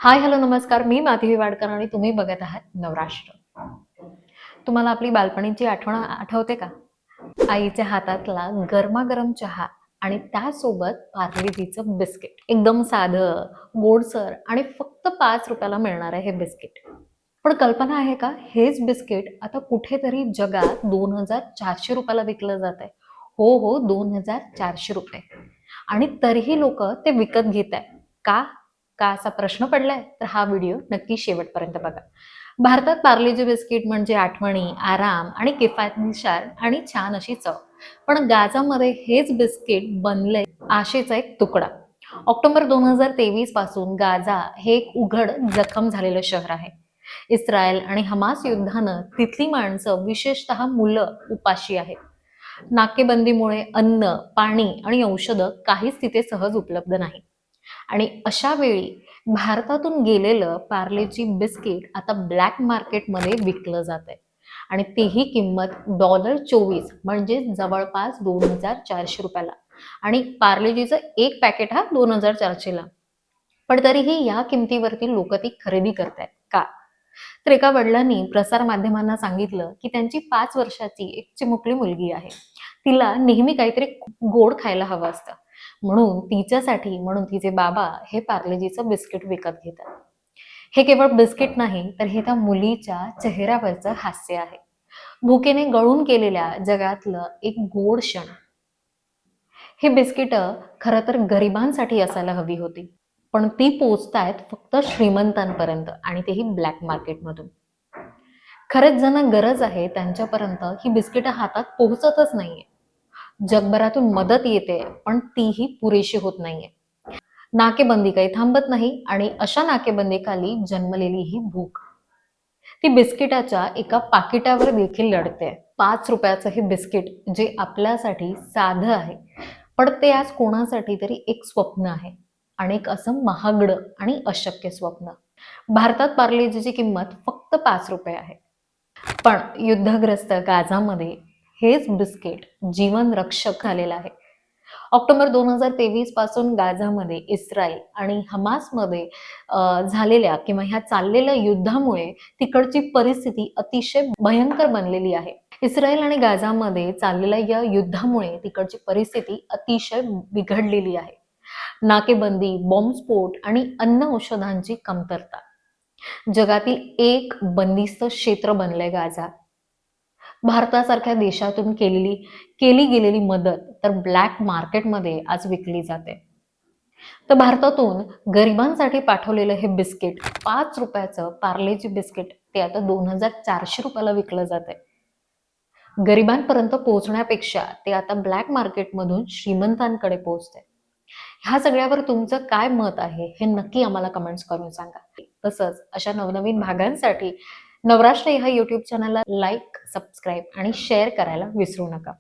हाय, hello, नमस्कार. मी माधवी वाडकर आणि तुम्ही बघत आहात नवराष्ट्र. तुम्हाला आपली बालपणीची आठवण आठवते का? आईच्या हातातला गरमागरम चहा आणि त्यासोबत पार्लेजीचं बिस्किट. एकदम साधं, गोडसर आणि फक्त ₹5 मिळणारं हे बिस्किट. पण कल्पना आहे का? हेच बिस्किट आता कुठेतरी जगात ₹2400 विकलं जातंय. हो, हो, ₹2400 आणि तरीही लोकं ते विकत घेतायत. का? का असा प्रश्न पडलाय? तर हा व्हिडिओ नक्की शेवटपर्यंत बघा. भारतात पार्लेजी बिस्किट म्हणजे आठवणी, आराम आणि किफायतशीर आणि छान अशी चव. पण गाझामध्ये हेच बिस्किट बनलंय आशेचा एक तुकडा. ऑक्टोबर 2023 पासून गाझा हे एक उघड जखम झालेलं शहर आहे. इस्रायल आणि हमास युद्धानं तिथली माणसं, विशेषतः मुलं, उपाशी आहेत. नाकेबंदीमुळे अन्न, पाणी आणि औषधं काहीच तिथे सहज उपलब्ध नाही. आणि अशा वेळी भारतातून गेलेलं पार्लेची बिस्किट आता ब्लॅक मार्केटमध्ये विकलं जातंय आणि तेही किंमत $24 म्हणजे जवळपास ₹2400 आणि पार्लेजीचं एक पॅकेट हा 2400 ला. पण तरीही या किमतीवरती लोक ती खरेदी करतायत का? तर एका वडिलांनी प्रसार माध्यमांना सांगितलं की त्यांची 5 वर्षाची एक चिमुकली मुलगी आहे. तिला नेहमी काहीतरी गोड खायला हवं असतं. म्हणून तिचे बाबा हे पार्लेजीचं बिस्किट विकत घेतात. हे केवळ बिस्किट नाही, तर हे त्या मुलीच्या चेहऱ्यावरचं हास्य आहे. भुकेने गळून केलेल्या जगातलं एक गोड क्षण. हे बिस्किट खरं तर गरिबांसाठी असायला हवी होती. पण ती पोचतायत फक्त श्रीमंतांपर्यंत आणि तेही ब्लॅक मार्केटमधून. खरंच ज्यांना गरज आहे त्यांच्यापर्यंत ही बिस्किटं हातात पोहोचतच नाहीये. जगभरातून मदत येते, पण तीही पुरेशी होत नाहीये. नाकेबंदी काही थांबत नाही आणि अशा नाकेबंदीखाली जन्मलेली ही भूक. ती बिस्किटाच्या एका पाकिटावर देखील लढते. ₹5 हे बिस्किट जे आपल्यासाठी साधं आहे, पण ते आज कोणासाठी तरी एक स्वप्न आहे. आणि एक असं महागडं आणि अशक्य स्वप्न. भारतात पार्लेजीची किंमत फक्त ₹5 आहे. पण युद्धग्रस्त गाझामध्ये हेच बिस्किट जीवन रक्षक झालेलं आहे. ऑक्टोबर 2023 पासून गाझामध्ये इस्रायल आणि हमासमध्ये झालेल्या किंवा ह्या चाललेल्या युद्धामुळे तिकडची परिस्थिती अतिशय भयंकर बनलेली आहे. इस्रायल आणि गाझामध्ये चाललेल्या या युद्धामुळे तिकडची परिस्थिती अतिशय बिघडलेली आहे. नाकेबंदी, बॉम्बस्फोट आणि अन्न औषधांची कमतरता. जगातील एक बंदिस्त क्षेत्र बनलंय गाझा. भारतासारख्या देशातून केली गेलेली मदत तर ब्लॅक मार्केटमध्ये आज विकली जाते. तर भारतातून गरिबांसाठी पाठवलेलं हे बिस्किट ₹5 पार्लेजी बिस्किट ते आता ₹2400 विकलं जातंय. गरिबांपर्यंत पोहोचण्यापेक्षा ते आता ब्लॅक मार्केटमधून श्रीमंतांकडे पोहोचते. ह्या सगळ्यावर तुमचं काय मत आहे हे नक्की आम्हाला कमेंट्स करून सांगा. तसंच अशा नवनवीन भागांसाठी नवराष्ट्र ह्या YouTube चॅनलला लाईक, सबस्क्राईब आणि शेअर करायला विसरू नका.